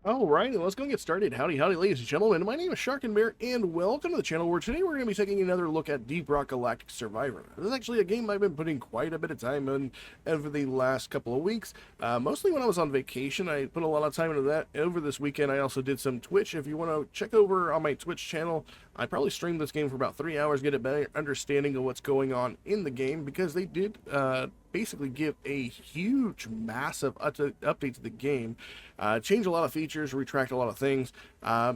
Alrighty, let's go and get started. Howdy, howdy, ladies and gentlemen. My name is Sharkinbear, and welcome to the channel where today we're going to be taking another look at Deep Rock Galactic Survivor. This is actually a game I've been putting quite a bit of time in over the last couple of weeks. Mostly when I was on vacation, I put a lot of time into that. Over this weekend, I also did some Twitch. If you want to check over on my Twitch channel, I probably streamed this game for about 3 hours, get a better understanding of what's going on in the game, because they did basically give a huge, massive update to the game, change a lot of features, retract a lot of things.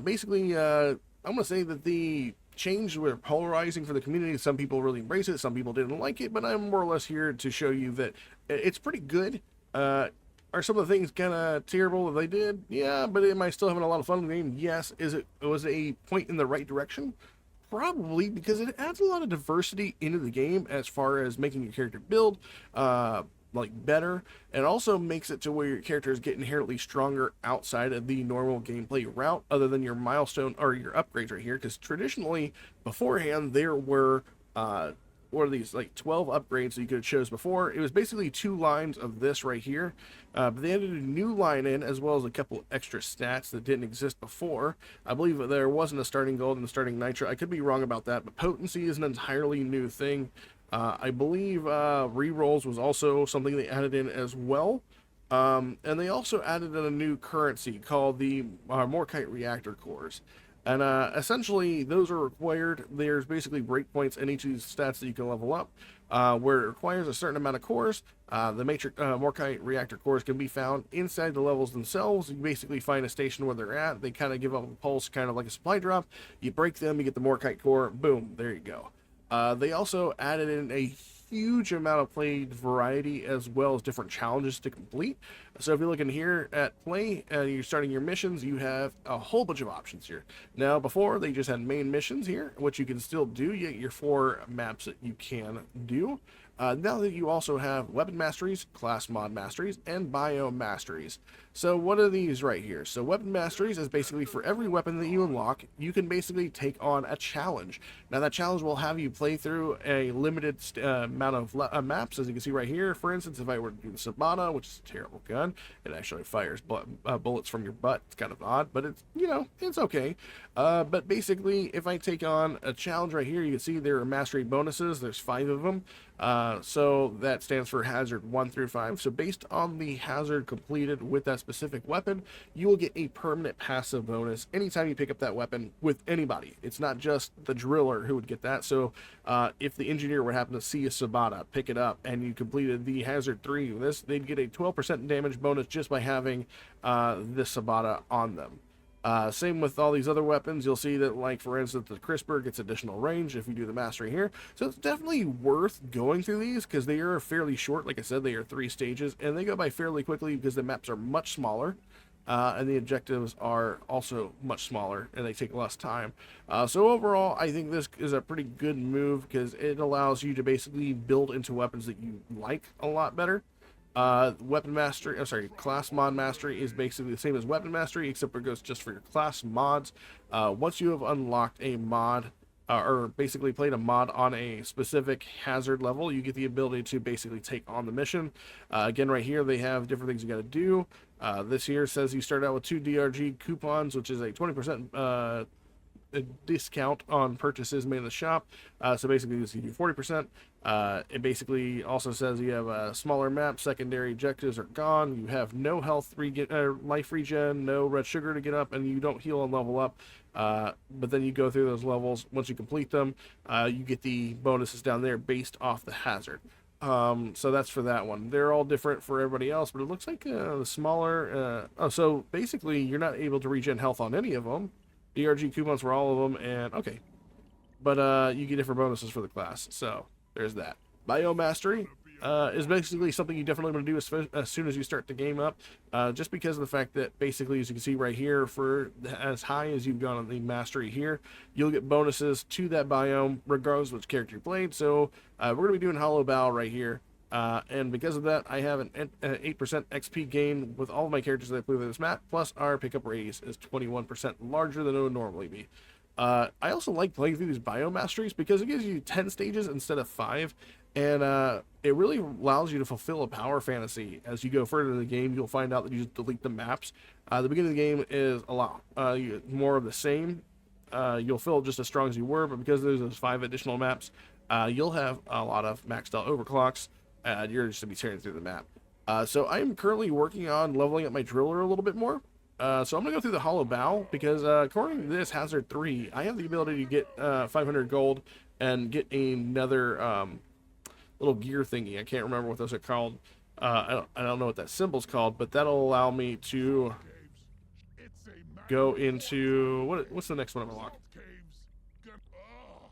Basically, I'm going to say that the change were polarizing for the community. Some people really embrace it, some people didn't like it, but I'm more or less here to show you that it's pretty good. Are some of the things kind of terrible that they did? Yeah, but am I still having a lot of fun with the game? Yes. Was it a point in the right direction? Probably, because it adds a lot of diversity into the game as far as making your character build like better, and also makes it to where your characters get inherently stronger outside of the normal gameplay route, other than your milestone or your upgrades right here. Because traditionally, beforehand, there were what are these, like 12 upgrades that you could have chose before. It was basically 2 lines of this right here, but they added a new line in, as well as a couple extra stats that didn't exist before. I believe that there wasn't a starting gold and a starting nitro. I could be wrong about that, but potency is an entirely new thing. I believe rerolls was also something they added in as well. And they also added in a new currency called the Morkite reactor cores. And essentially, those are required. There's basically breakpoints in each of these stats that you can level up, where it requires a certain amount of cores. The matrix Morkite reactor cores can be found inside the levels themselves. You basically find a station where they're at. They kind of give up a pulse, kind of like a supply drop. You break them, you get the Morkite core. Boom, there you go. They also added in a huge amount of played variety, as well as different challenges to complete. So if you're looking here at play and you're starting your missions, you have a whole bunch of options here. Now, before they just had main missions here, which you can still do. You get your 4 maps that you can do. Now that you also have weapon masteries, class mod masteries, and bio masteries. So what are these right here? So weapon masteries is basically for every weapon that you unlock, you can basically take on a challenge. Now that challenge will have you play through a limited amount of maps, as you can see right here. For instance, if I were to do the Sabata, which is a terrible gun, it actually fires bullets from your butt. It's kind of odd, but it's, it's okay. But basically, if I take on a challenge right here, you can see there are mastery bonuses. There's 5 of them. So that stands for hazard 1 through 5. So based on the hazard completed with that specific weapon, you will get a permanent passive bonus anytime you pick up that weapon with anybody. It's not just the driller who would get that. So if the engineer would happen to see a Sabata, pick it up, and you completed the hazard 3 of this, they'd get a 12% damage bonus just by having this Sabata on them. Same with all these other weapons. You'll see that, like, for instance, the Crisper gets additional range if you do the mastery here. So it's definitely worth going through these, because they are fairly short. Like I said, they are 3 stages, and they go by fairly quickly because the maps are much smaller. And the objectives are also much smaller, and they take less time. So overall, I think this is a pretty good move, because it allows you to basically build into weapons that you like a lot better. Weapon mastery, I'm sorry, class mod mastery is basically the same as weapon mastery, except it goes just for your class mods. Once you have unlocked a mod, or basically played a mod on a specific hazard level, you get the ability to basically take on the mission. Again, right here, they have different things you got to do. This here says you start out with 2 DRG coupons, which is a 20% a discount on purchases made in the shop. So basically, this gives you 40%. It basically also says you have a smaller map, secondary objectives are gone, you have no health life regen, no red sugar to get up, and you don't heal and level up. But then you go through those levels. Once you complete them, you get the bonuses down there based off the hazard. So that's for that one. They're all different for everybody else, but it looks like the smaller. So basically, you're not able to regen health on any of them. DRG coupons for all of them, and okay. But you get different bonuses for the class, so there's that. Bio Mastery is basically something you definitely want to do as soon as you start the game up, just because of the fact that basically, as you can see right here, for as high as you've gone on the Mastery here, you'll get bonuses to that biome, regardless of which character you played. So we're going to be doing Hollow Bow right here. And because of that, I have an 8% XP gain with all of my characters that I play with this map, plus our pickup radius is 21% larger than it would normally be. I also like playing through these biomasteries because it gives you 10 stages instead of 5, And it really allows you to fulfill a power fantasy. As you go further in the game, you'll find out that you just delete the maps. The beginning of the game is a lot more of the same. You'll feel just as strong as you were, but because there's those 5 additional maps, you'll have a lot of maxed out overclocks, and you're just going to be tearing through the map. So I'm currently working on leveling up my driller a little bit more. So I'm going to go through the hollow bow, because according to this Hazard 3, I have the ability to get 500 gold and get another little gear thingy. I can't remember what those are called. I don't know what that symbol's called, but that'll allow me to go into... What's the next one I'm going to lock?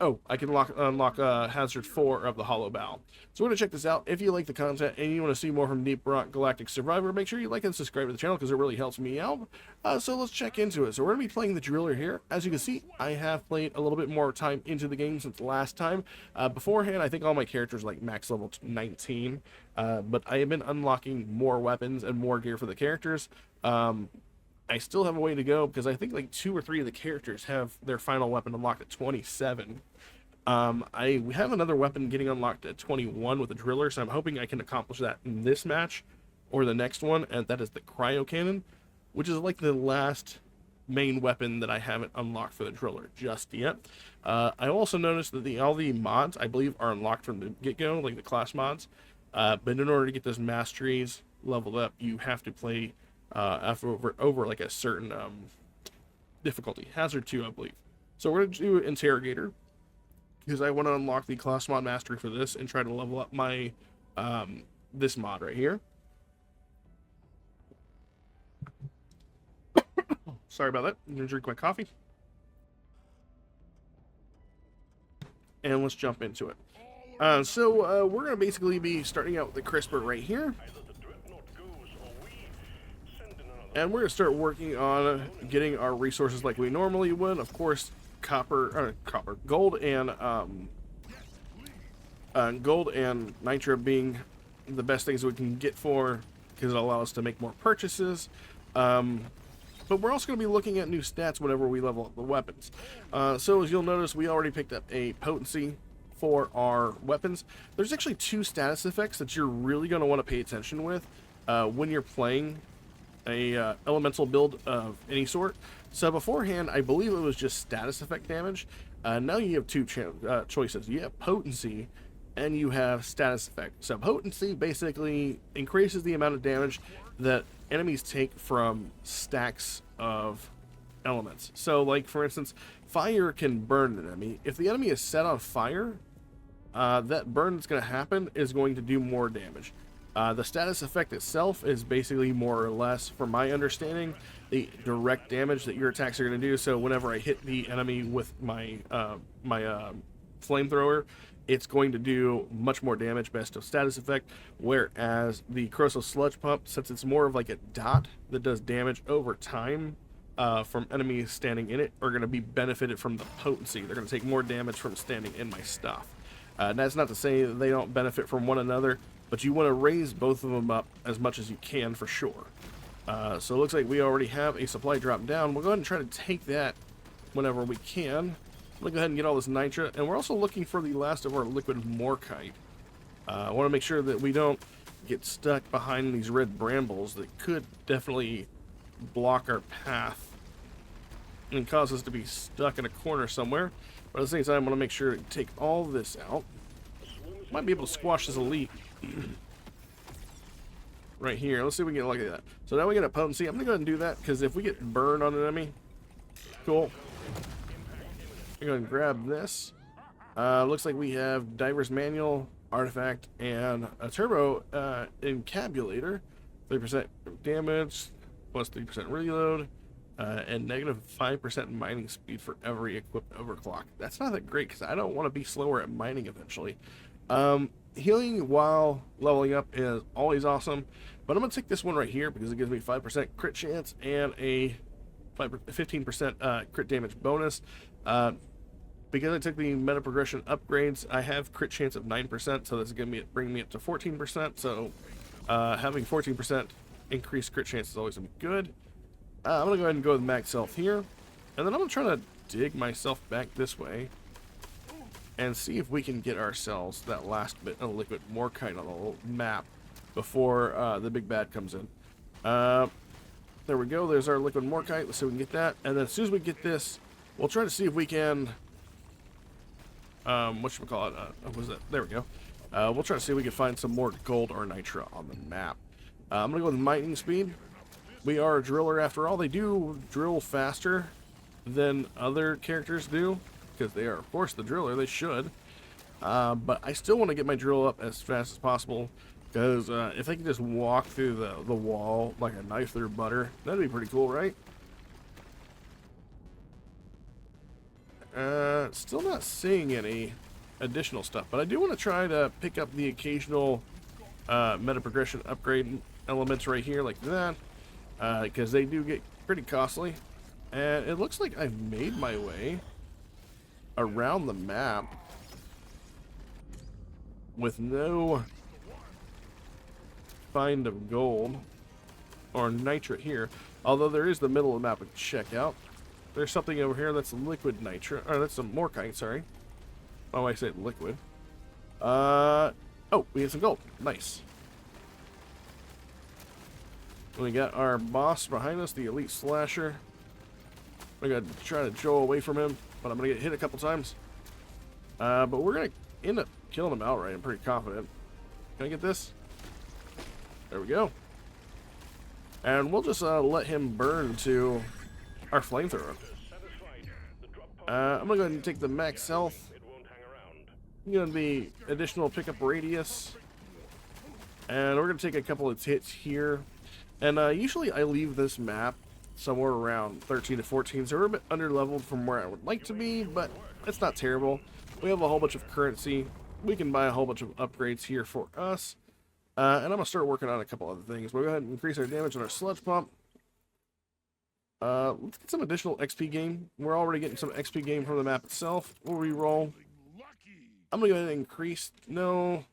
Oh, I can unlock Hazard 4 of the Hollow Bow. So we're going to check this out. If you like the content and you want to see more from Deep Rock Galactic Survivor, make sure you like and subscribe to the channel because it really helps me out. So let's check into it. So we're going to be playing the driller here. As you can see, I have played a little bit more time into the game since last time. Beforehand, I think all my characters like max level 19, but I have been unlocking more weapons and more gear for the characters. I still have a way to go because I think like 2 or 3 of the characters have their final weapon unlocked at 27. We have another weapon getting unlocked at 21 with the driller, so I'm hoping I can accomplish that in this match or the next one, and that is the cryo cannon, which is like the last main weapon that I haven't unlocked for the driller just yet. I also noticed that all the mods, I believe, are unlocked from the get-go, like the class mods, but in order to get those masteries leveled up, you have to play over like a certain difficulty, Hazard 2, I believe. So we're going to do Interrogator, because I want to unlock the class mod mastery for this and try to level up my this mod right here. Sorry about that. I'm going to drink my coffee. And let's jump into it. So we're going to basically be starting out with the CRISPR right here. And we're going to start working on getting our resources like we normally would. Of course, gold and nitro being the best things we can get for, because it allows us to make more purchases. But we're also going to be looking at new stats whenever we level up the weapons. So as you'll notice, we already picked up a potency for our weapons. There's actually 2 status effects that you're really going to want to pay attention with when you're playing a elemental build of any sort. So beforehand, I believe it was just status effect damage. Now you have 2 choices. You have potency and you have status effect. So potency basically increases the amount of damage that enemies take from stacks of elements. So like, for instance, fire can burn an enemy. If the enemy is set on fire, that burn that's going to happen is going to do more damage. The status effect itself is basically more or less, from my understanding, the direct damage that your attacks are going to do. So whenever I hit the enemy with my flamethrower, it's going to do much more damage based on status effect, whereas the corrosive sludge pump, since it's more of like a dot that does damage over time from enemies standing in it, are going to be benefited from the potency. They're going to take more damage from standing in my stuff. That's not to say that they don't benefit from one another, but you want to raise both of them up as much as you can for sure. So it looks like we already have a supply drop down. We'll go ahead and try to take that whenever we can. We'll go ahead and get all this nitra, and we're also looking for the last of our liquid morkite. I want to make sure that we don't get stuck behind these red brambles that could definitely block our path and cause us to be stuck in a corner somewhere. But at the same time, I want to make sure to take all this out. Might be able to squash this elite right here. Let's see if we can get lucky at that. So now we get a potency. I'm going to go ahead and do that, because if we get burned on an enemy, cool. I'm going to grab this. Looks like we have Diver's Manual, Artifact, and a Turbo Encabulator. 3% damage, plus 3% reload, and negative 5% mining speed for every equipped overclock. That's not that great, because I don't want to be slower at mining eventually. Healing while leveling up is always awesome, but I'm going to take this one right here because it gives me 5% crit chance and a 15% crit damage bonus. Because I took the meta progression upgrades, I have crit chance of 9%, so that's going to bring me up to 14%. So having 14% increased crit chance is always going to be good. I'm going to go ahead and go with max health here, and then I'm going to try to dig myself back this way. and see if we can get ourselves that last bit of liquid morkite on the little map before the big bad comes in. There we go. There's our liquid morkite. Let's see if we can get that. And then as soon as we get this, we'll try to see if we can... whatchamacallit? What was that? There we go. We'll try to see if we can find some more gold or nitra on the map. I'm going to go with mining speed. We are a driller after all. They do drill faster than other characters do, because they are, of course, the driller. They should. But I still want to get my drill up as fast as possible, because if I can just walk through the wall like a knife through butter, that'd be pretty cool, right? Still not seeing any additional stuff, but I do want to try to pick up the occasional meta progression upgrade elements right here like that, because they do get pretty costly. And it looks like I've made my way around the map with no find of gold or nitra here, although there is the middle of the map we can check out. There's something over here that's liquid nitra, or that's some morkite, sorry. Oh, I said liquid. Oh, we get some gold. Nice. We got our boss behind us, the elite slasher. I gotta try to draw away from him, but I'm gonna get hit a couple times. But we're gonna end up killing him outright. I'm pretty confident. Can I get this? There we go. And we'll just let him burn to our flamethrower. I'm gonna go ahead and take the max health. I'm gonna be additional pickup radius, and we're gonna take a couple of hits here. And usually I leave this map somewhere around 13 to 14, so we're a bit under-leveled from where I would like to be, but it's not terrible. We have a whole bunch of currency. We can buy a whole bunch of upgrades here for us. And I'm going to start working on a couple other things. We'll go ahead and increase our damage on our sludge pump. Let's get some additional XP gain. We're already getting some XP gain from the map itself. We'll re-roll. I'm going to go ahead and increase... No.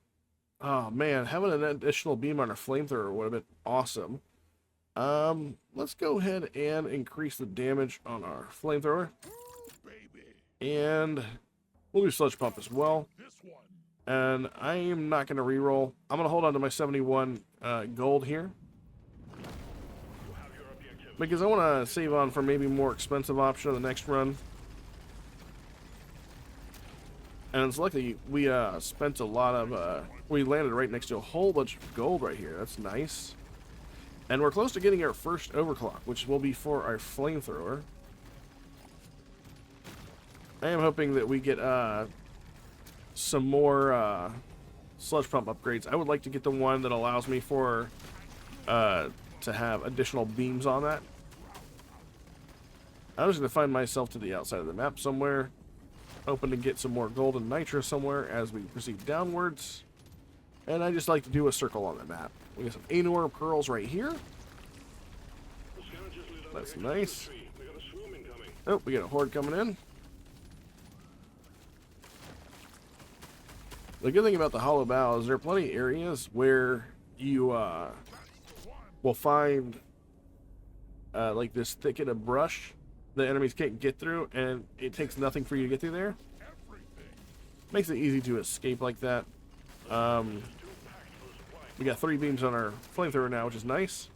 Oh, man. Having an additional beam on our flamethrower would have been awesome. Let's go ahead and increase the damage on our flamethrower. And we'll do sludge pump as well. And I am not going to reroll. I'm going to hold on to my 71 gold here, because I want to save on for maybe more expensive option on the next run. And it's lucky we spent a lot of... we landed right next to a whole bunch of gold right here. That's nice. And we're close to getting our first overclock, which will be for our flamethrower. I am hoping that we get some more sludge pump upgrades. I would like to get the one that allows me for to have additional beams on that. I'm just going to find myself to the outside of the map somewhere, hoping to get some more gold and nitra somewhere as we proceed downwards. And I just like to do a circle on the map. We got some Anor pearls right here. That's nice. Oh, we got a horde coming in. The good thing about the hollow bow is there are plenty of areas where you will find like this thicket of brush the enemies can't get through, and it takes nothing for you to get through there. Makes it easy to escape like that. We got 3 beams on our flamethrower now, which is nice.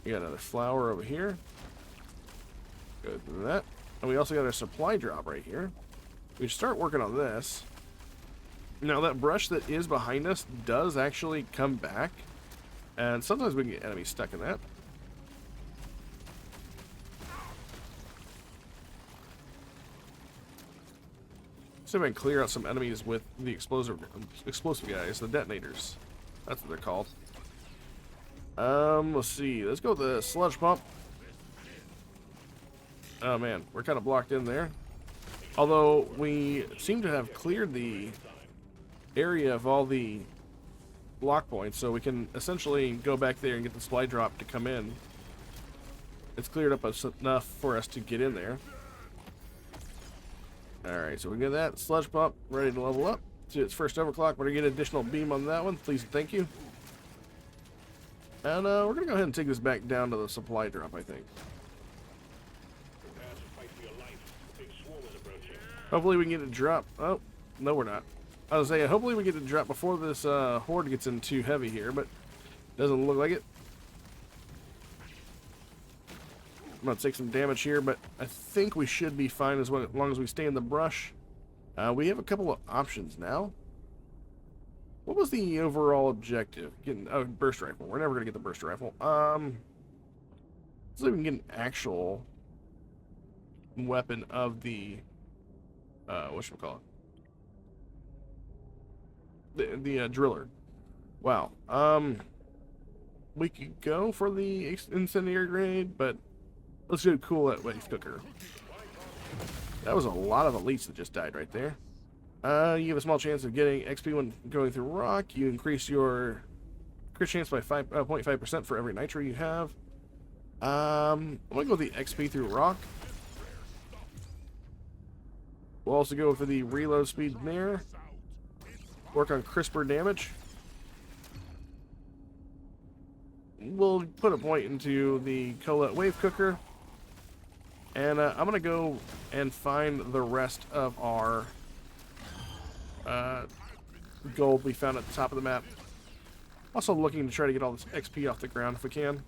We got another flower over here. Go through that. And we also got our supply drop right here. We start working on this. Now that brush that is behind us does actually come back, and sometimes we can get enemies stuck in that. See if I can clear out some enemies with the explosive guys, the detonators. That's what they're called. Let's see. Let's go with the sludge pump. Oh man, we're kind of blocked in there. Although we seem to have cleared the area of all the block points, so we can essentially go back there and get the supply drop to come in. It's cleared up enough for us to get in there. Alright, so we get that sludge pump ready to level up to its first overclock. We're going to get an additional beam on that one. Please and thank you. And we're going to go ahead and take this back down to the supply drop, I think. Hopefully we can get it drop. Oh, no we're not. I was saying, hopefully we get it drop before this horde gets in too heavy here, but doesn't look like it. I'm going to take some damage here, but I think we should be fine as long as we stay in the brush. We have a couple of options now. What was the overall objective? Getting a burst rifle. We're never going to get the burst rifle. Let's see if we can get an actual weapon of the whatchamacallit? The driller. Wow. We could go for the incendiary grenade, but let's do cool that wave cooker. That was a lot of elites that just died right there. You have a small chance of getting XP when going through rock. You increase your crit chance by 0.5% for every nitro you have. I'm gonna go with the XP through rock. We'll also go for the reload speed there. Work on crisper damage. We'll put a point into the Colette Wave Cooker. And I'm going to go and find the rest of our gold we found at the top of the map. Also looking to try to get all this XP off the ground if we can.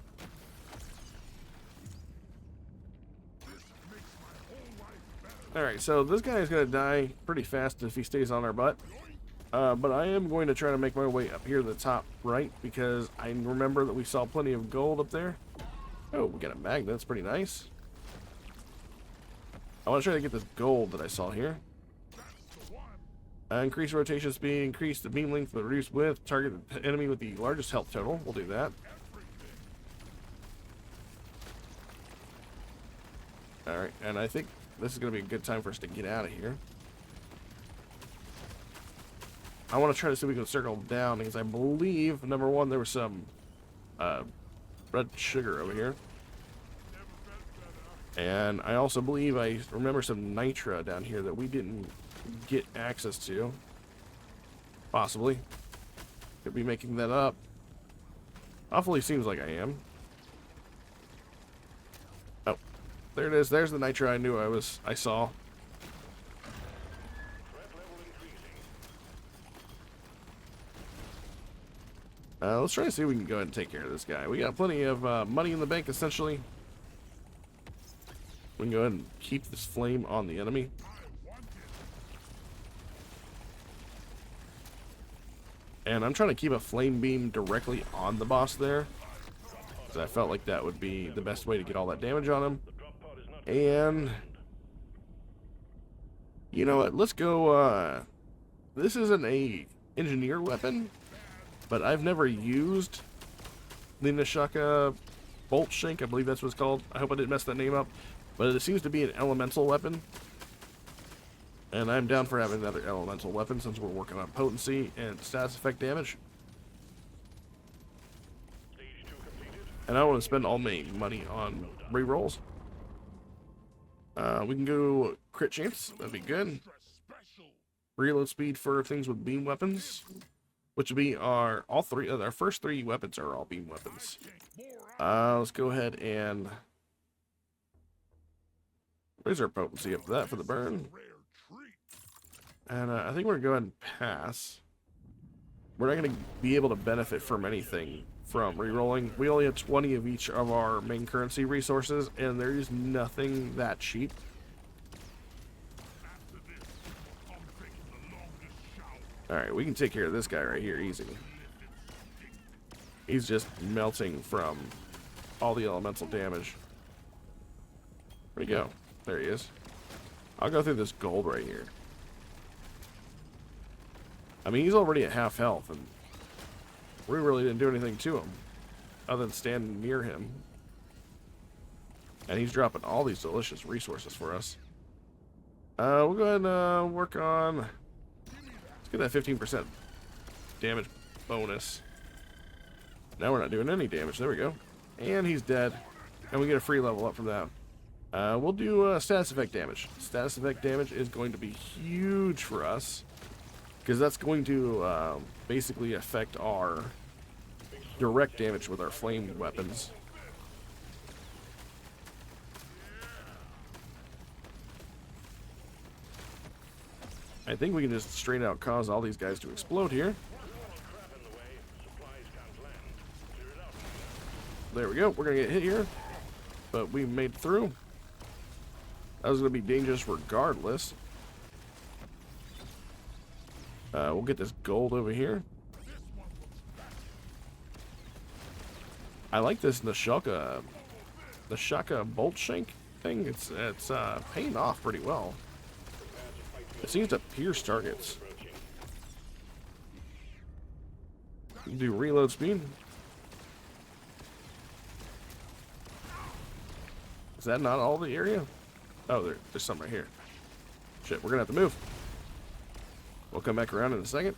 Alright, so this guy is going to die pretty fast if he stays on our butt. But I am going to try to make my way up here to the top right, because I remember that we saw plenty of gold up there. Oh, we got a magnet. That's pretty nice. I want to try to get this gold that I saw here. Increase rotation speed, increase the beam length, but reduce width. Target the enemy with the largest health total. We'll do that. Alright, and I think this is going to be a good time for us to get out of here. I want to try to see if we can circle down, because I believe, number one, there was some red sugar over here. And I also believe I remember some nitra down here that we didn't get access to. Possibly. Could be making that up. Awfully seems like I am. Oh, there it is. There's the nitra I knew I saw. Let's try to see if we can go ahead and take care of this guy. We got plenty of money in the bank, essentially. We can go ahead and keep this flame on the enemy. And I'm trying to keep a flame beam directly on the boss there, because I felt like that would be the best way to get all that damage on him. And you know what? Let's go. This isn't a engineer weapon, but I've never used the Nishaka Bolt Shank. I believe that's what it's called. I hope I didn't mess that name up. But it seems to be an elemental weapon. And I'm down for having another elemental weapon since we're working on potency and status effect damage. And I don't want to spend all my money on rerolls. We can go crit chance. That'd be good. Reload speed for things with beam weapons, which would be our first three weapons are all beam weapons. Let's go ahead and raise our potency up to that for the burn. And I think we're going to go ahead and pass. We're not going to be able to benefit from anything from rerolling. We only have 20 of each of our main currency resources, and there is nothing that cheap. Alright, we can take care of this guy right here easy. He's just melting from all the elemental damage. Where'd he go? There he is. I'll go through this gold right here. I mean, he's already at half health, and we really didn't do anything to him other than stand near him. And he's dropping all these delicious resources for us. We'll go ahead and work on... Let's get that 15% damage bonus. Now we're not doing any damage. There we go. And he's dead. And we get a free level up from that. We'll do status effect damage. Status effect damage is going to be huge for us, because that's going to basically affect our direct damage with our flame weapons. I think we can just straight out cause all these guys to explode here. There we go. We're going to get hit here. But we made it through. That was going to be dangerous regardless. We'll get this gold over here. I like this the Shaka bolt shank thing. It's paying off pretty well. It seems to pierce targets. Do reload speed. Is that not all the area? Oh, there's some right here. Shit, we're gonna have to move. We'll come back around in a second.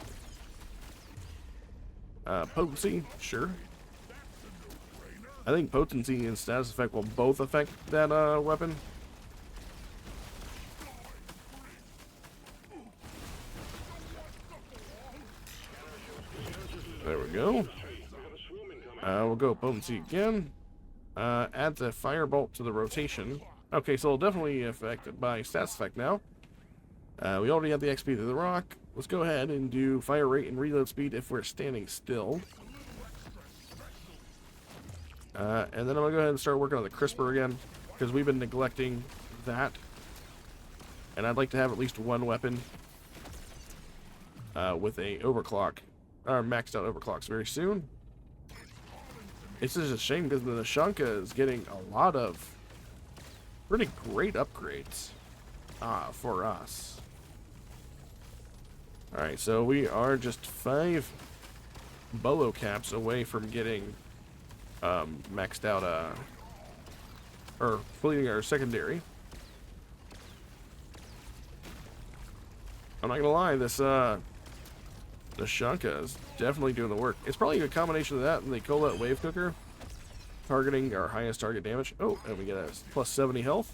Potency, sure. I think potency and status effect will both affect that weapon. There we go. We'll go potency again. Add the firebolt to the rotation. Okay, so it'll definitely affect by stats effect now. We already have the XP through the rock. Let's go ahead and do fire rate and reload speed if we're standing still. And then I'm going to go ahead and start working on the crisper again, because we've been neglecting that. And I'd like to have at least one weapon with a overclock, or maxed out overclocks very soon. It's just a shame because the Shanka is getting a lot of pretty great upgrades for us. Alright, so we are just 5 bolo caps away from getting maxed out, or completing our secondary. I'm not gonna lie, this the Shanka is definitely doing the work. It's probably a combination of that and the Colette Wave Cooker, targeting our highest target damage. Oh, and we get a plus 70 health.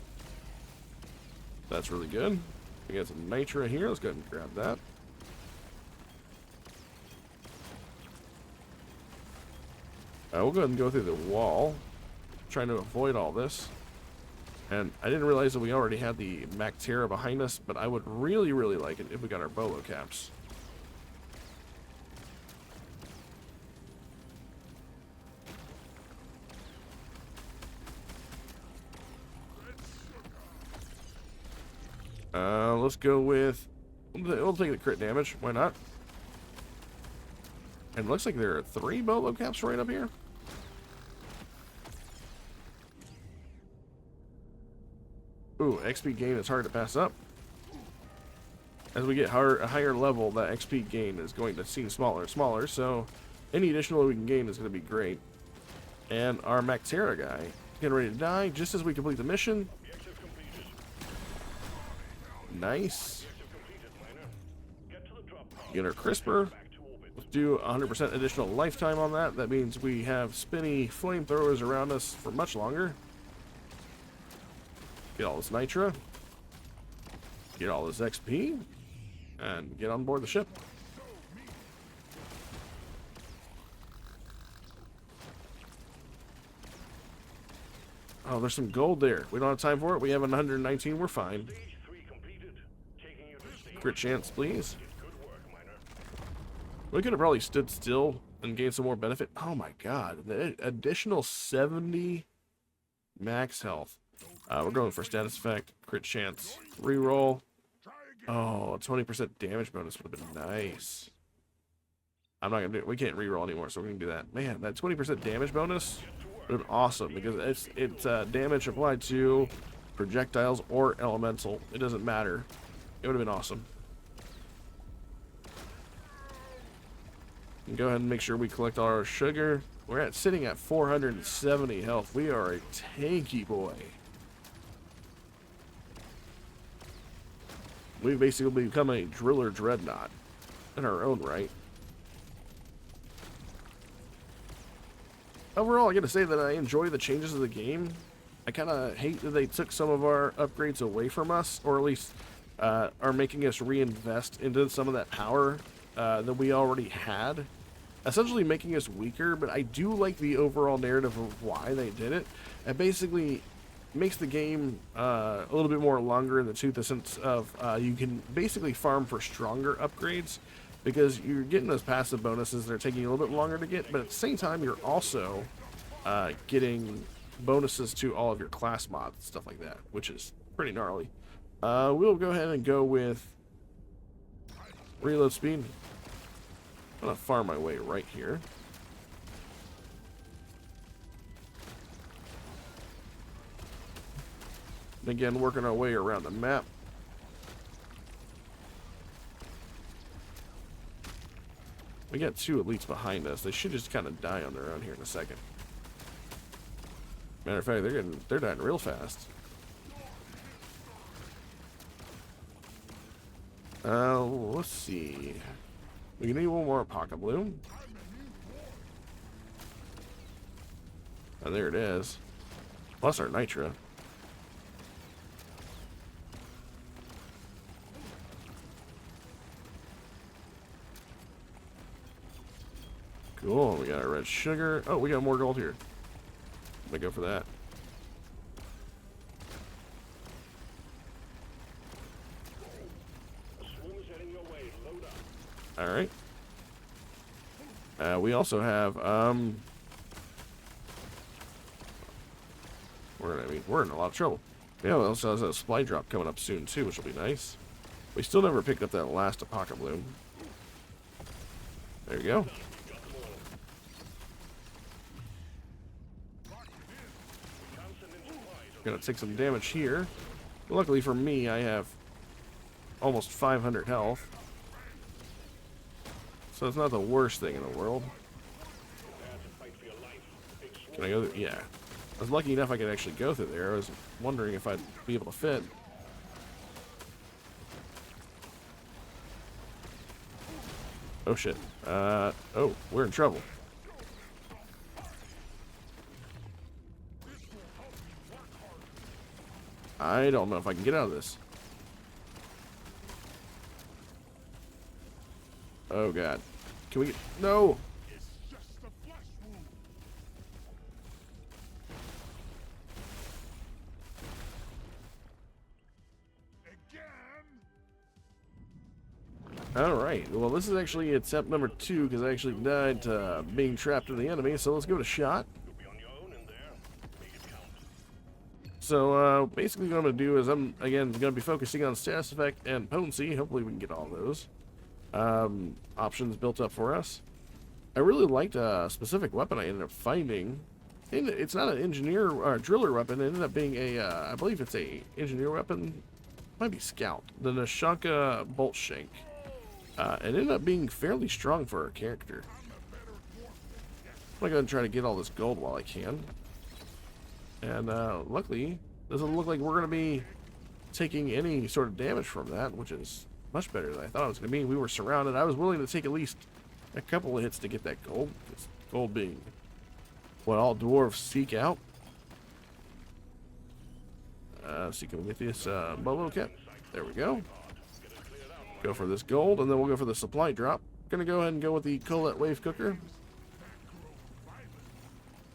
That's really good. We got some Nitra here. Let's go ahead and grab that. We'll go ahead and go through the wall, trying to avoid all this. And I didn't realize that we already had the Mactera behind us, but I would really, really like it if we got our bolo caps. Let's go with, we'll take the crit damage, why not? And it looks like there are 3 bolo caps right up here. Ooh, XP gain is hard to pass up. As we get a higher level, that XP gain is going to seem smaller and smaller, so any additional we can gain is going to be great. And our Mactera guy is getting ready to die just as we complete the mission. Nice. Get our crisper. Let's do 100% additional lifetime on that. That means we have spinny flamethrowers around us for much longer. Get all this Nitra. Get all this XP. And get on board the ship. Oh, there's some gold there. We don't have time for it. We have 119. We're fine. Crit chance, please. We could have probably stood still and gained some more benefit. Oh my god. The additional 70 max health. We're going for status effect, crit chance, reroll. Oh, a 20% damage bonus would have been nice. I'm not going to do it. We can't reroll anymore, so we're going to do that. Man, that 20% damage bonus would have been awesome because it's damage applied to projectiles or elemental. It doesn't matter. It would have been awesome. And go ahead and make sure we collect all our sugar. We're sitting at 470 health. We are a tanky boy. We've basically become a driller dreadnought in our own right. Overall, I gotta say that I enjoy the changes of the game. I kind of hate that they took some of our upgrades away from us, or at least are making us reinvest into some of that power that we already had, essentially making us weaker. But I do like the overall narrative of why they did it. And basically, makes the game a little bit more longer in the tooth, the sense of you can basically farm for stronger upgrades because you're getting those passive bonuses that are taking a little bit longer to get, but at the same time you're also getting bonuses to all of your class mods and stuff like that, which is pretty gnarly. We'll go ahead and go with reload speed. I'm gonna farm my way right here. Again, working our way around the map. We got two elites behind us. They should just kind of die on their own here in a second. Matter of fact, they're dying real fast. Let's see. We need one more pocket bloom. Oh, there it is. Plus our nitra. Cool, we got our red sugar. Oh, we got more gold here. I'm gonna go for that. Alright. We also have, we're in a lot of trouble. Yeah, we also has a supply drop coming up soon too, which will be nice. We still never picked up that last pocket bloom. There you go. Gonna take some damage here. Luckily for me, I have almost 500 health. So it's not the worst thing in the world. Can I go through? Yeah. I was lucky enough I could actually go through there. I was wondering if I'd be able to fit. Oh shit. Oh, we're in trouble. I don't know if I can get out of this. Oh god. Can we get... No! Alright, well this is actually attempt number 2 because I actually died being trapped in the enemy, so let's give it a shot. So basically what I'm going to do is I'm, again, going to be focusing on status effect and potency. Hopefully we can get all those options built up for us. I really liked a specific weapon I ended up finding. It's not an engineer or driller weapon. It ended up being a, I believe it's a engineer weapon. Might be scout. The Nashanka bolt shank. It ended up being fairly strong for our character. I'm going to go and try to get all this gold while I can. And luckily, doesn't look like we're going to be taking any sort of damage from that, which is much better than I thought it was going to be. We were surrounded. I was willing to take at least a couple of hits to get that gold. Gold being what all dwarves seek out. So can we get this Buttload kit? There we go. Go for this gold, and then we'll go for the supply drop. Gonna go ahead and go with the Colette Wave Cooker.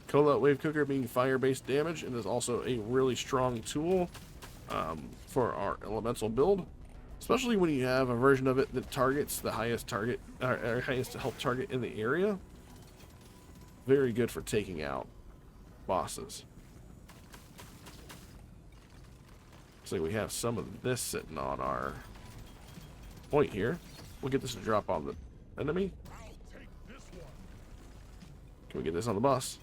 Colette Wave Cooker being fire-based damage, and is also a really strong tool for our elemental build. Especially when you have a version of it that targets the highest target, or highest health target in the area. Very good for taking out bosses. Looks like we have some of this sitting on our point here. We'll get this to drop on the enemy. Can we get this on the boss?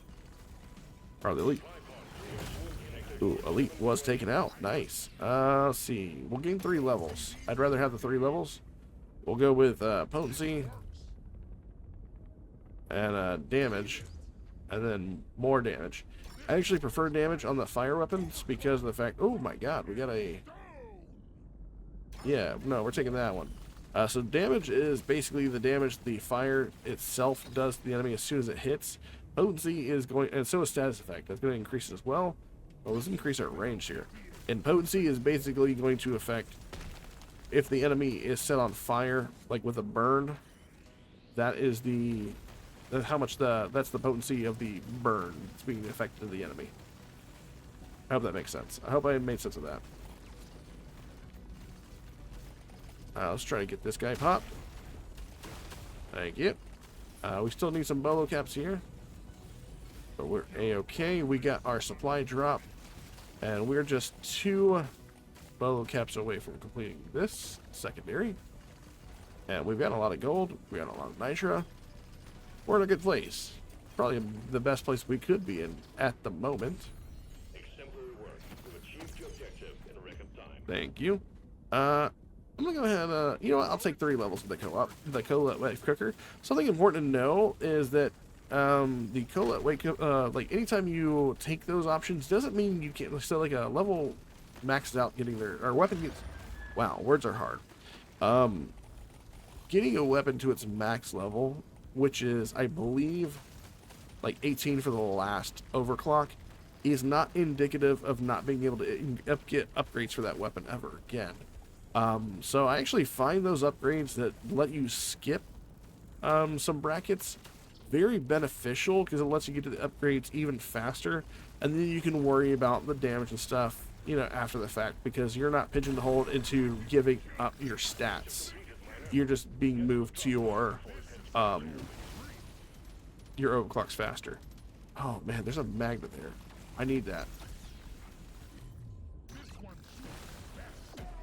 Or the elite? Ooh, elite was taken out. Nice. Let's see. We'll gain 3 levels. I'd rather have the 3 levels. We'll go with potency and damage, and then more damage. I actually prefer damage on the fire weapons because of the fact... Oh my god, we got a... Yeah, no, we're taking that one. So damage is basically the damage the fire itself does to the enemy as soon as it hits. Potency is going... And so is status effect. That's going to increase as well. Well, let's increase our range here. And potency is basically going to affect... If the enemy is set on fire, like with a burn, that is the... How much that's the potency of the burn that's being affected to the enemy. I hope that makes sense. I hope I made sense of that. Let's try to get this guy popped. Thank you. We still need some bolo caps here. But we're A-okay. We got our supply drop. And we're just 2 bolo caps away from completing this secondary. And we've got a lot of gold. We got a lot of nitra. We're in a good place. Probably the best place we could be in at the moment. Exemplary work. You've achieved your objective in a record time. Thank you. I'm gonna go ahead. You know what? I'll take 3 levels of the co-op, the Colette Wave Cooker. Something important to know is that the Colette Wave, like anytime you take those options, doesn't mean you can't. So like a level maxed out, getting their or weapon gets. Wow, words are hard. Getting a weapon to its max level, which is I believe like 18 for the last overclock, is not indicative of not being able to get upgrades for that weapon ever again. So I actually find those upgrades that let you skip some brackets very beneficial, because it lets you get to the upgrades even faster, and then you can worry about the damage and stuff, you know, after the fact, because you're not pigeonholed into giving up your stats. You're just being moved to your overclocks faster. Oh man, there's a magnet there. I need that.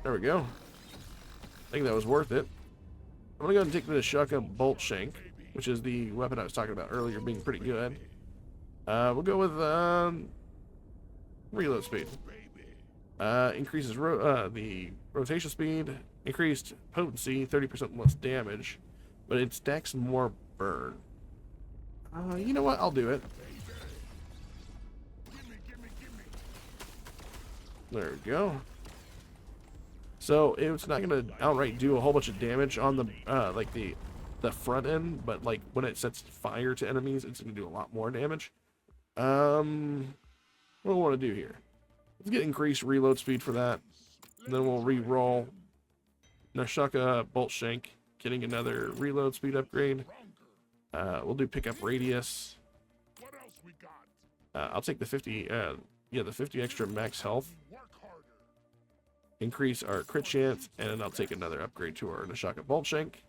There we go. I think that was worth it. I'm gonna go ahead and take the shotgun bolt shank, which is the weapon I was talking about earlier being pretty good. We'll go with reload speed. Increases the rotation speed, increased potency, 30% less damage, but it stacks more burn. You know what? I'll do it. There we go. So it's not gonna outright do a whole bunch of damage on the like the front end, but like when it sets fire to enemies, it's gonna do a lot more damage. What do we want to do here? Let's get increased reload speed for that. And then we'll re-roll Nashaka Bolt Shank, getting another reload speed upgrade. We'll do pickup radius. I'll take the 50. Yeah, the 50 extra max health. Increase our crit chance, and I'll take another upgrade to our Nashaka Bolt Shank.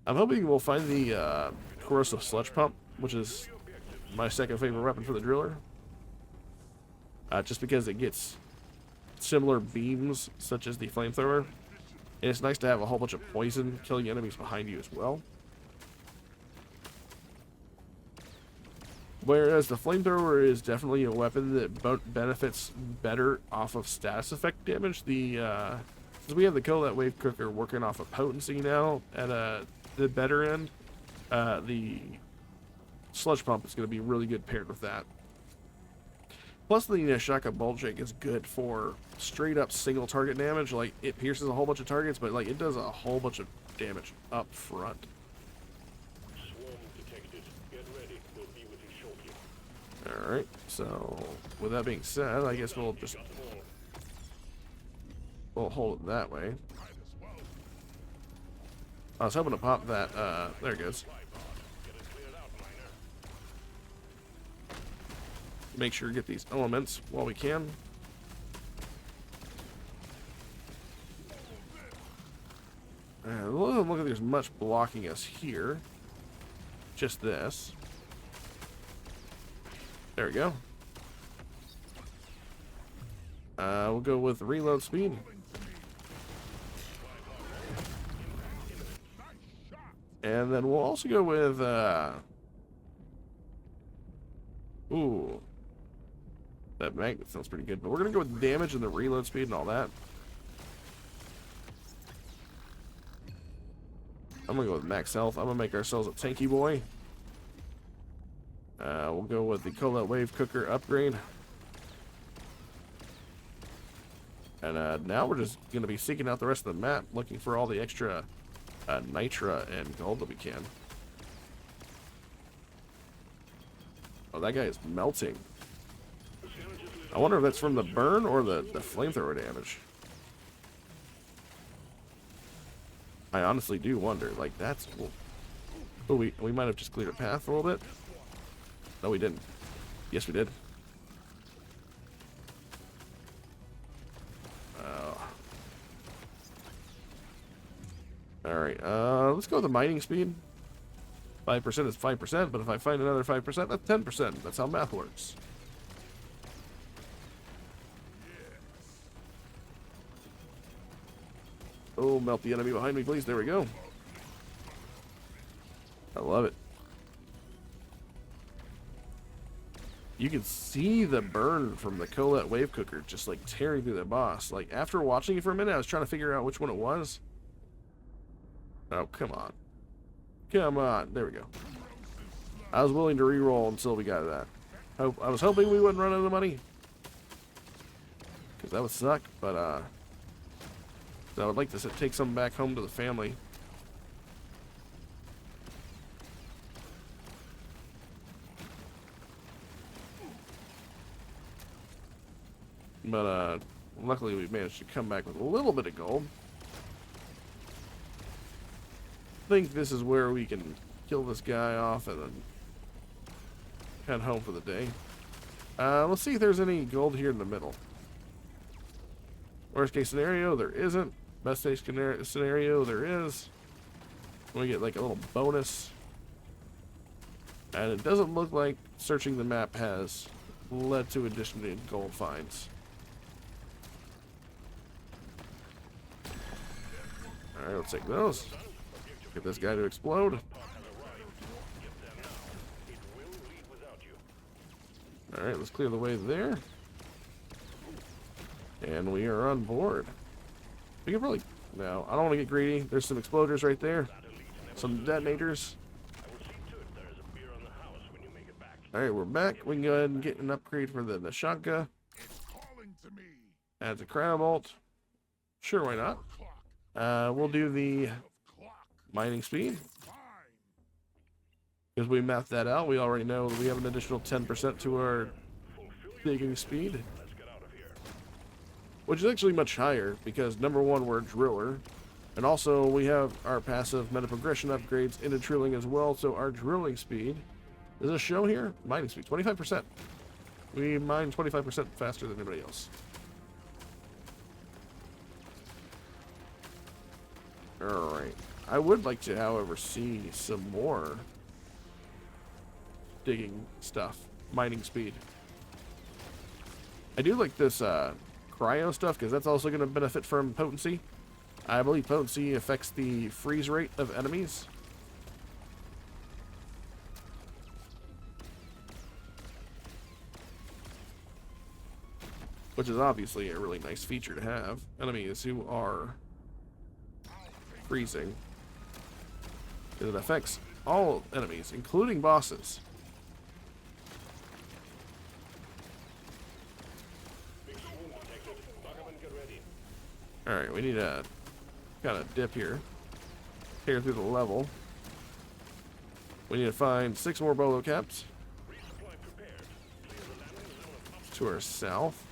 I'm hoping we'll find the corrosive sludge pump, which is my second favorite weapon for the driller. Just because it gets similar beams, such as the flamethrower, and it's nice to have a whole bunch of poison killing enemies behind you as well. Whereas the flamethrower is definitely a weapon that benefits better off of status effect damage. Since we have the Colette Wave Cooker working off of potency now at the better end, the sludge pump is going to be really good paired with that. Plus, the Nashaka Bolt Shank is good for straight up single target damage. Like, it pierces a whole bunch of targets, but like it does a whole bunch of damage up front. Alright, so with that being said, I guess we'll hold it that way. I was hoping to pop that, there it goes. Make sure to get these elements while we can. It doesn't look like there's much blocking us here. Just this. There we go. We'll go with reload speed. And then we'll also go with, ooh. That magnet sounds pretty good, but we're going to go with damage and the reload speed and all that. I'm going to go with max health. I'm going to make ourselves a tanky boy. We'll go with the Colette Wave Cooker upgrade. And now we're just going to be seeking out the rest of the map, looking for all the extra nitra and gold that we can. Oh, that guy is melting. I wonder if that's from the burn or the flamethrower damage. I honestly do wonder. Like, that's cool. Oh, we might have just cleared a path a little bit. No, we didn't. Yes, we did. Alright, let's go with the mining speed. 5% is 5%, but if I find another 5%, that's 10%. That's how math works. Oh, melt the enemy behind me, please. There we go. I love it. You can see the burn from the Colette wave cooker just like tearing through the boss. Like after watching it for a minute, I was trying to figure out which one it was. Oh, come on. Come on. There we go. I was willing to re-roll until we got that. I was hoping we wouldn't run out of money, because that would suck, but I would like to take some back home to the family. But luckily we managed to come back with a little bit of gold. I think this is where we can kill this guy off and then head home for the day. Let's see if there's any gold here in the middle. Worst case scenario, there isn't. Best case scenario, there is. We get like a little bonus. And it doesn't look like searching the map has led to additional gold finds. Alright, let's take those. Get this guy to explode. Alright, let's clear the way there. And we are on board. We can probably... No, I don't want to get greedy. There's some exploders right there. Some detonators. Alright, we're back. We can go ahead and get an upgrade for the Nashanka. Adds a crab bolt. Sure, why not? We'll do the mining speed. Because we mapped that out, we already know that we have an additional 10% to our digging speed. Which is actually much higher, because number one, we're a driller. And also, we have our passive meta progression upgrades into drilling as well, so our drilling speed... Does it show here? Mining speed, 25%. We mine 25% faster than anybody else. Alright. I would like to, however, see some more digging stuff. Mining speed. I do like this cryo stuff, because that's also going to benefit from potency. I believe potency affects the freeze rate of enemies. Which is obviously a really nice feature to have. Enemies who are freezing. It affects all enemies, including bosses. Alright, we need to kind of dip here. Tear through the level. We need to find 6 more bolo caps. To our south.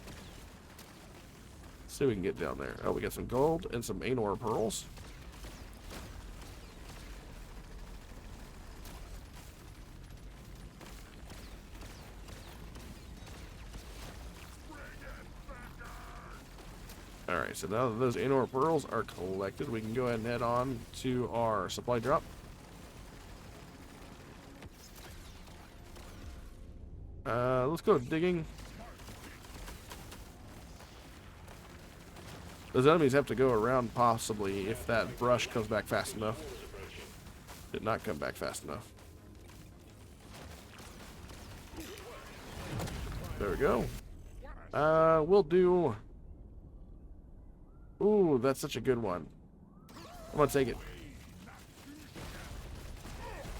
See if we can get down there. Oh, we got some gold and some Anor pearls. Alright, so now that those Anor pearls are collected, we can go ahead and head on to our supply drop. Let's go digging. Those enemies have to go around, possibly, if that brush comes back fast enough. Did not come back fast enough. There we go. We'll do... Ooh, that's such a good one. I'm gonna take it.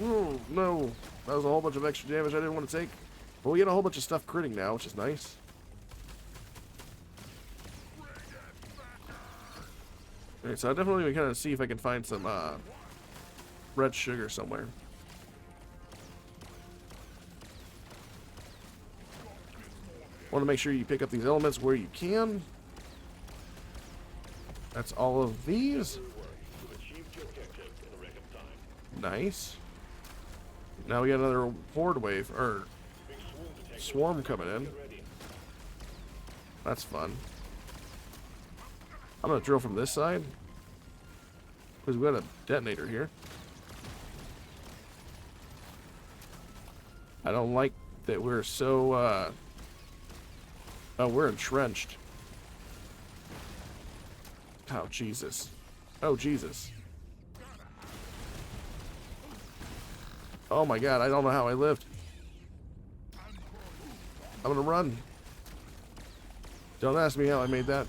Ooh, no. That was a whole bunch of extra damage I didn't want to take. But we get a whole bunch of stuff critting now, which is nice. Alright, so I definitely want to kind of see if I can find some red sugar somewhere. Want to make sure you pick up these elements where you can. That's all of these. Nice. Now we got another horde wave, or swarm coming in. That's fun. I'm gonna drill from this side. Because we got a detonator here. I don't like that we're so, oh, we're entrenched. Oh, Jesus. Oh, Jesus. Oh my God, I don't know how I lived. I'm gonna run. Don't ask me how I made that.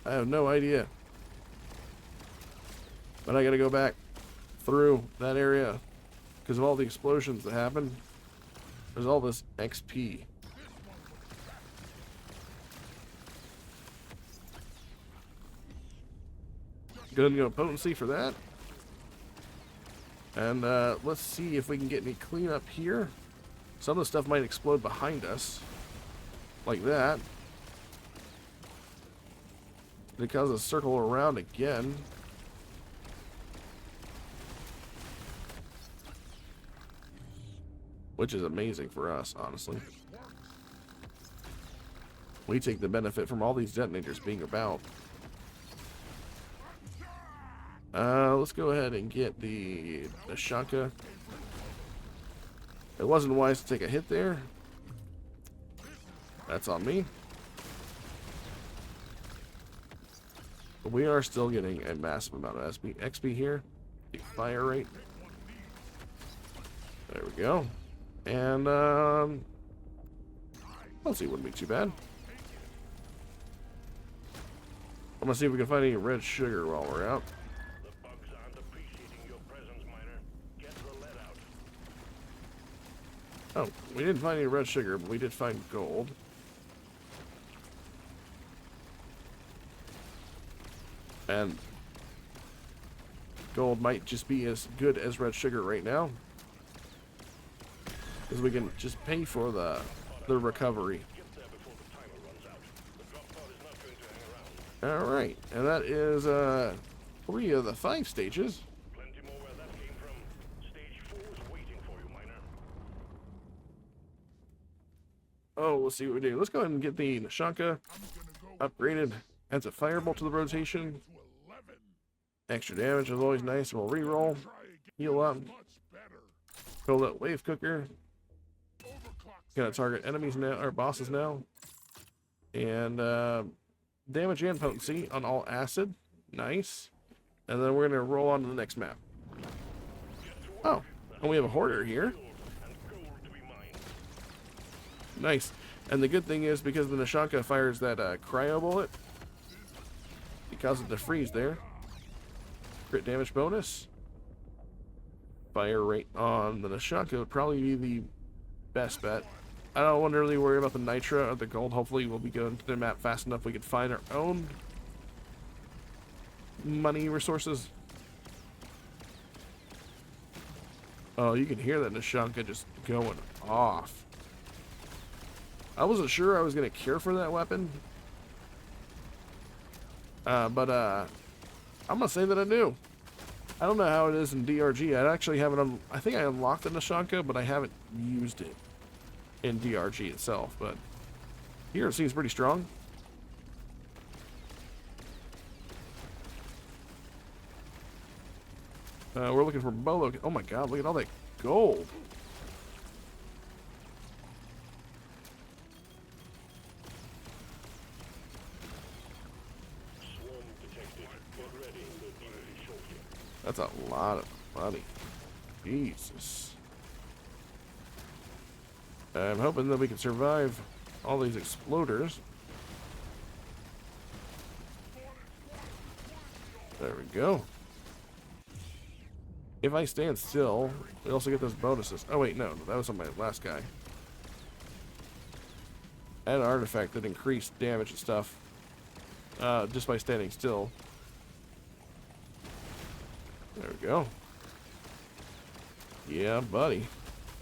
I have no idea. But I gotta go back through that area because of all the explosions that happened. There's all this XP. Gonna go potency for that. And let's see if we can get any cleanup here. Some of the stuff might explode behind us. Like that. It causes a circle around again. Which is amazing for us, honestly. We take the benefit from all these detonators being about. Let's go ahead and get the Shaka. It wasn't wise to take a hit there. That's on me. But we are still getting a massive amount of XP here. The fire rate. There we go. And, let's see, wouldn't be too bad. I'm gonna see if we can find any red sugar while we're out. The bugs aren't appreciating your presence, miner. Get the lead out. Oh, we didn't find any red sugar, but we did find gold. And gold might just be as good as red sugar right now. Because we can just pay for the recovery. Get there before the timer runs out. The drop pod is not going to hang around. Alright, and that is 3 of the 5 stages. Plenty more where that came from. Stage 4 is waiting for you, miner. Oh, let's see what we do. Let's go ahead and get the Nashanka upgraded. Adds a firebolt to the rotation. Extra damage is always nice. We'll reroll. Heal up. Fill that wave cooker. Gonna target enemies now, or bosses now. And damage and potency on all acid. Nice. And then we're gonna roll on to the next map. Oh, and we have a hoarder here. Nice. And the good thing is, because the Nashanka fires that cryo bullet, it causes it to freeze there. Crit damage bonus. Fire rate on the Nashanka would probably be the best bet. I don't really worry about the Nitra or the gold. Hopefully we'll be going to the map fast enough we can find our own money resources. Oh, you can hear that Nashanka just going off. I wasn't sure I was going to care for that weapon. But I'm going to say that I do. I don't know how it is in DRG. I actually haven't, I think I unlocked the Nashanka, but I haven't used it in DRG itself. But here it seems pretty strong. We're looking for Bolo. Oh my God, look at all that gold. Swarm detected. Get ready. We'll be ready shortly. That's a lot of money. Jesus. I'm hoping that we can survive all these exploders. There we go. If I stand still, we also get those bonuses. Oh wait, no, that was on my last guy. I had an artifact that increased damage and stuff just by standing still. There we go. Yeah, buddy.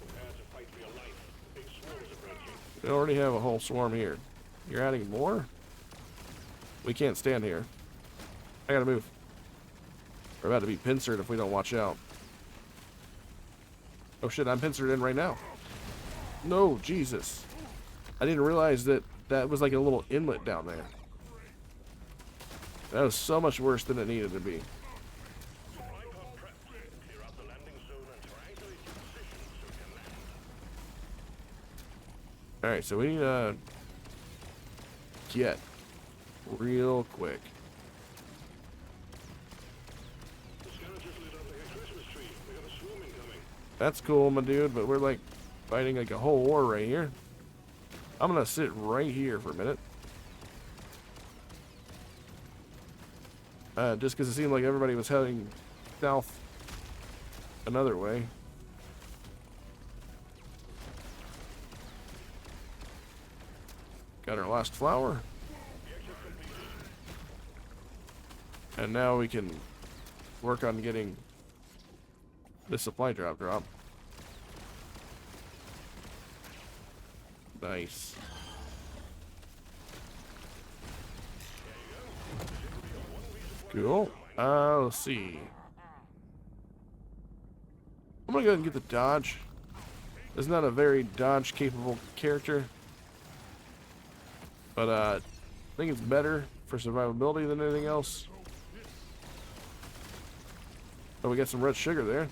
Prepare to fight for your life. Big swarms approaching. We already have a whole swarm here. You're adding more? We can't stand here. I gotta move. We're about to be pincered if we don't watch out. Oh shit, I'm pincered in right now. No, Jesus. I didn't realize that that was like a little inlet down there. That was so much worse than it needed to be. Supply pod prepped. Clear out the landing zone and triangulate your position so you can land. Alright, so we need to get real quick. The scavengers lit up like a Christmas tree. We got a swarm incoming. That's cool, my dude, but we're like fighting like a whole war right here. I'm gonna sit right here for a minute. Just because it seemed like everybody was heading south another way. Got our last flower. And now we can work on getting the supply drop. Nice. Cool. Let's see. I'm gonna go ahead and get the dodge. It's not a very dodge capable character, but I think it's better for survivability than anything else. Oh, we got some red sugar there.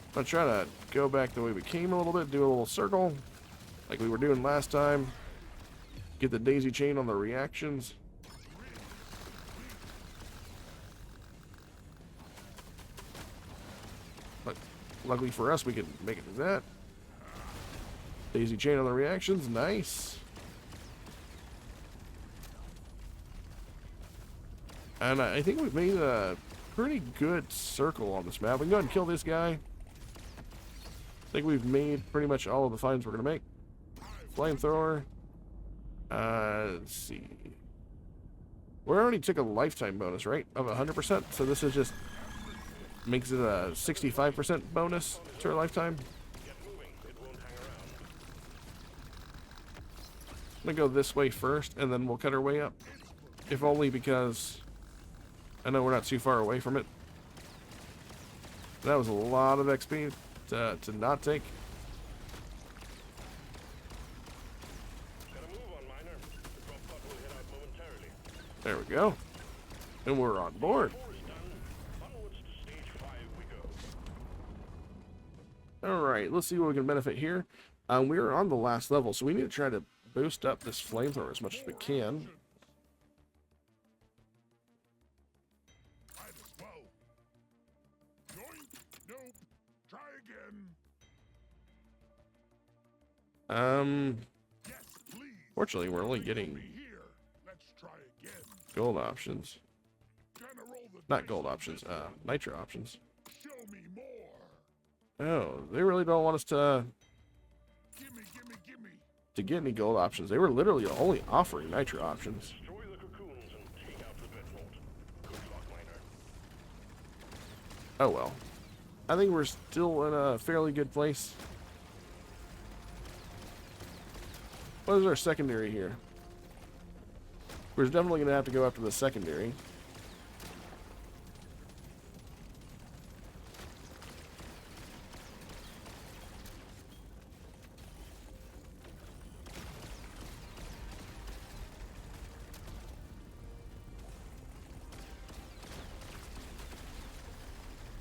I'm gonna try to go back the way we came a little bit, do a little circle like we were doing last time. Get the daisy chain on the reactions. But luckily for us, we can make it to that. Daisy chain on the reactions, nice. And I think we've made a pretty good circle on this map. We can go ahead and kill this guy. I think we've made pretty much all of the finds we're going to make. Flamethrower. Let's see. We already took a lifetime bonus, right? Of 100%. So this is just makes it a 65% bonus to our lifetime. Get moving. It won't hang around. I'm going to go this way first, and then we'll cut our way up. If only because I know we're not too far away from it. That was a lot of XP to not take. Gotta move on, miner. The drop pod will head out momentarily. There we go. And we're on board. 4 is done. Onwards to stage 5 we go. Alright, let's see what we can benefit here. We're on the last level, so we need to try to boost up this flamethrower as much as we can. Might as well. Yoink. Nope. Try again. Yes, please. Fortunately, we're only getting Over here. Let's try again. gold options. Gonna roll the Not dice gold on options, this one. nitro options. Show me more. Oh, they really don't want us to Gimme. get any gold options. They were literally only offering nitro options. Destroy the cocoons and take out the dreadnought. Good luck, miner. Oh well. I think we're still in a fairly good place. What is our secondary here? We're definitely going to have to go after the secondary.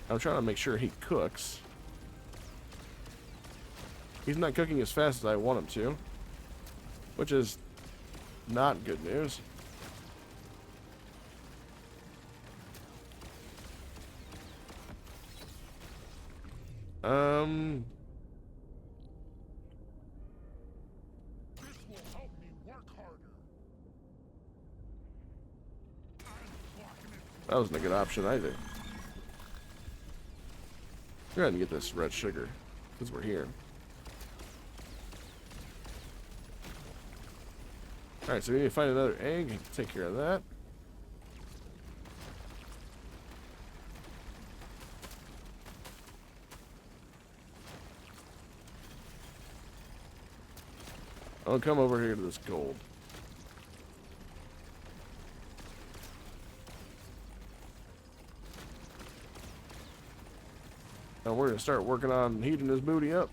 I'm trying to make sure he cooks. He's not cooking as fast as I want him to, which is not good news. This will help me work harder. I'm clocking it. That wasn't a good option either. Go ahead and get this red sugar, because we're here. Alright, so we need to find another egg and take care of that. I'll come over here to this gold. Now we're going to start working on heating this booty up.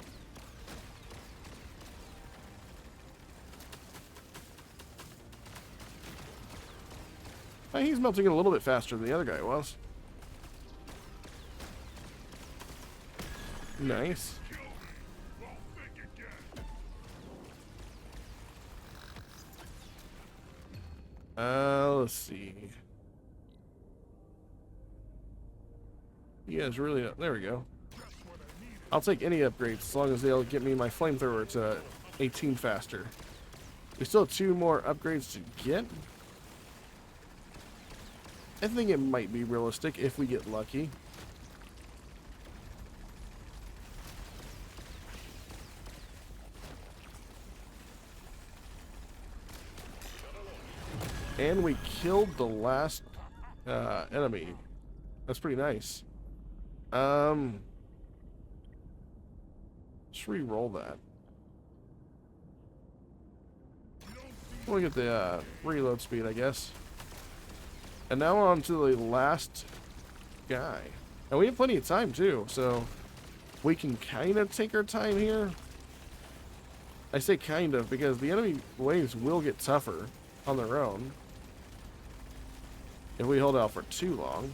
He's melting it a little bit faster than the other guy was. Nice. Won't think again. Let's see. You guys really... There we go. Just what I needed. I'll take any upgrades as long as they'll get me my flamethrower to 18 faster. We still have 2 more upgrades to get. I think it might be realistic if we get lucky. And we killed the last enemy. That's pretty nice. Let's re-roll that. We'll get the reload speed, I guess. And now on to the last guy. And we have plenty of time too, so we can kind of take our time here. I say kind of because the enemy waves will get tougher on their own if we hold out for too long.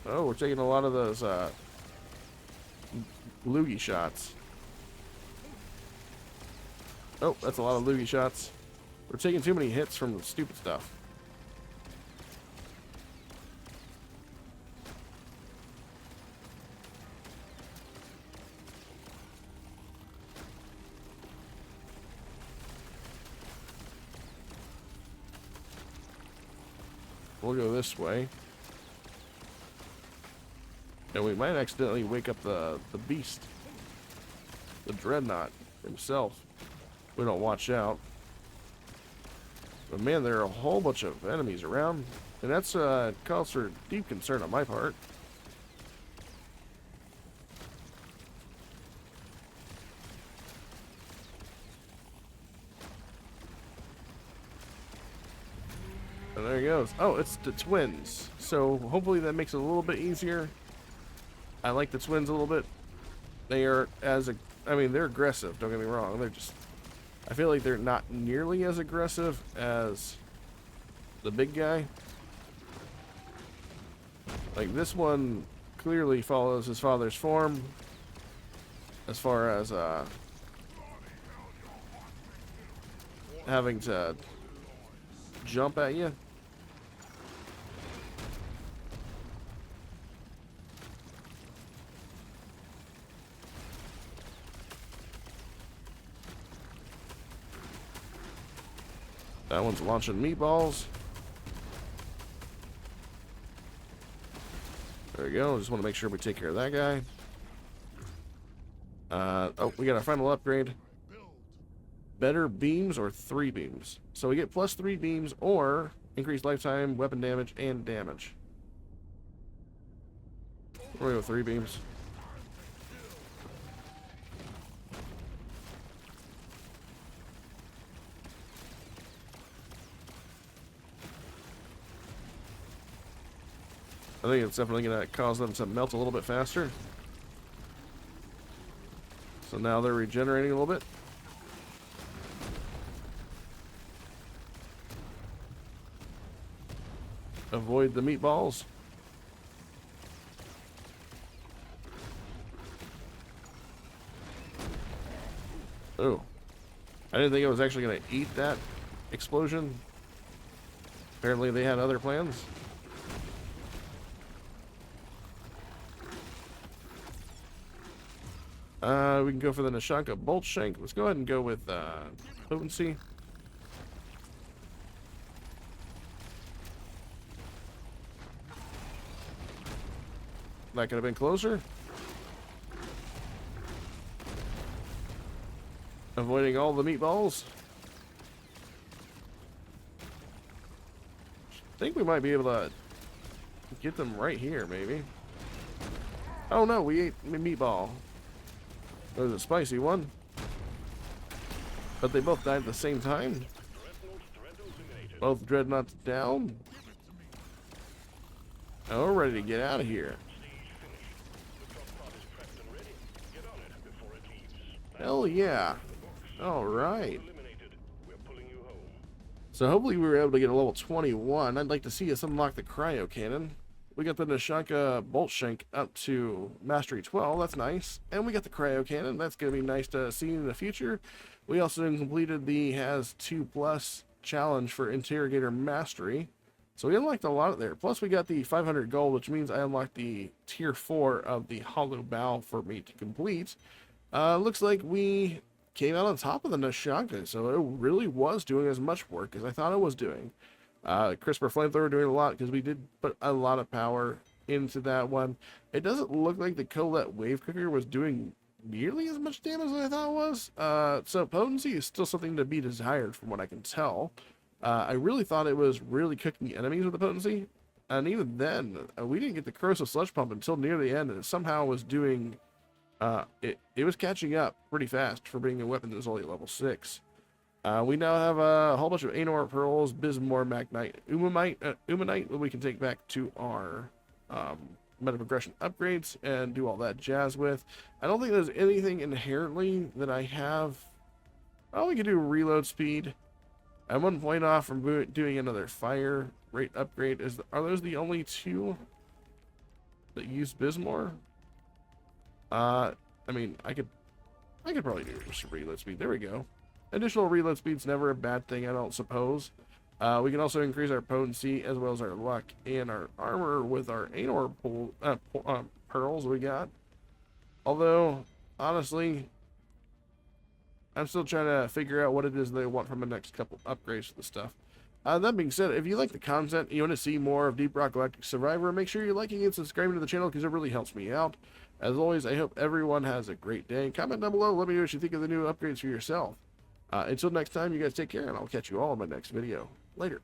Oh, we're taking a lot of those loogie shots. Oh, that's a lot of loogie shots. We're taking too many hits from the stupid stuff. We'll go this way. And we might accidentally wake up the beast. The dreadnought himself. If we don't watch out. But man, there are a whole bunch of enemies around. And that's cause for deep concern on my part. And there he goes. Oh, it's the twins. So hopefully that makes it a little bit easier. I like the twins a little bit. They are I mean, they're aggressive, don't get me wrong. They're just, I feel like they're not nearly as aggressive as the big guy. Like this one clearly follows his father's form as far as having to jump at you. That one's launching meatballs. There we go. Just want to make sure we take care of that guy. Oh, we got our final upgrade. Better beams or 3 beams. So we get plus 3 beams or increased lifetime, weapon damage, and damage. We're gonna go 3 beams. I think it's definitely going to cause them to melt a little bit faster. So now they're regenerating a little bit. Avoid the meatballs. Oh. I didn't think I was actually going to eat that explosion. Apparently they had other plans. We can go for the Nishanka Bolt Shank. Let's go ahead and go with potency. That could have been closer. Avoiding all the meatballs. I think we might be able to get them right here, maybe. Oh no, we ate a meatball. That was a spicy one. But they both died at the same time. Both dreadnoughts down. Oh, ready to get out of here. The top part is prepped and ready. Get on it before it leaves. Hell yeah. The box. All right. Eliminated. We're pulling you home. So hopefully we were able to get a level 21. I'd like to see us unlock the cryo cannon. We got the Nishanka bolt shank up to mastery 12. That's nice. And we got the cryo cannon. That's going to be nice to see in the future. We also completed the has 2+ challenge for interrogator mastery. So we unlocked a lot there. Plus we got the 500 gold, which means I unlocked the tier 4 of the hollow bow for me to complete. Looks like we came out on top of the Nishanka, so it really was doing as much work as I thought it was doing. CRISPR flamethrower doing a lot because we did put a lot of power into that one. It doesn't look like the Colette wave cooker was doing nearly as much damage as I thought it was. So potency is still something to be desired from what I can tell. I really thought it was really cooking enemies with the potency, and even then, we didn't get the corrosive sludge pump until near the end, and it somehow was doing. It was catching up pretty fast for being a weapon that was only at level 6. We now have a whole bunch of Anor pearls, Bismore, Magnite, Umanite that we can take back to our meta progression upgrades and do all that jazz with. I don't think there's anything inherently that I have. Oh, we can do reload speed. I'm 1 point off from doing another fire rate upgrade. Are those the only 2 that use Bismore? I mean, I could probably do just reload speed. There we go. Additional reload speed's never a bad thing, I don't suppose. We can also increase our potency as well as our luck and our armor with our Anor pearls we got. Although, honestly, I'm still trying to figure out what it is they want from the next couple upgrades to the stuff. That being said, if you like the content and you want to see more of Deep Rock Galactic Survivor, make sure you're liking and subscribing to the channel because it really helps me out. As always, I hope everyone has a great day. Comment down below, let me know what you think of the new upgrades for yourself. Until next time, you guys take care, and I'll catch you all in my next video. Later.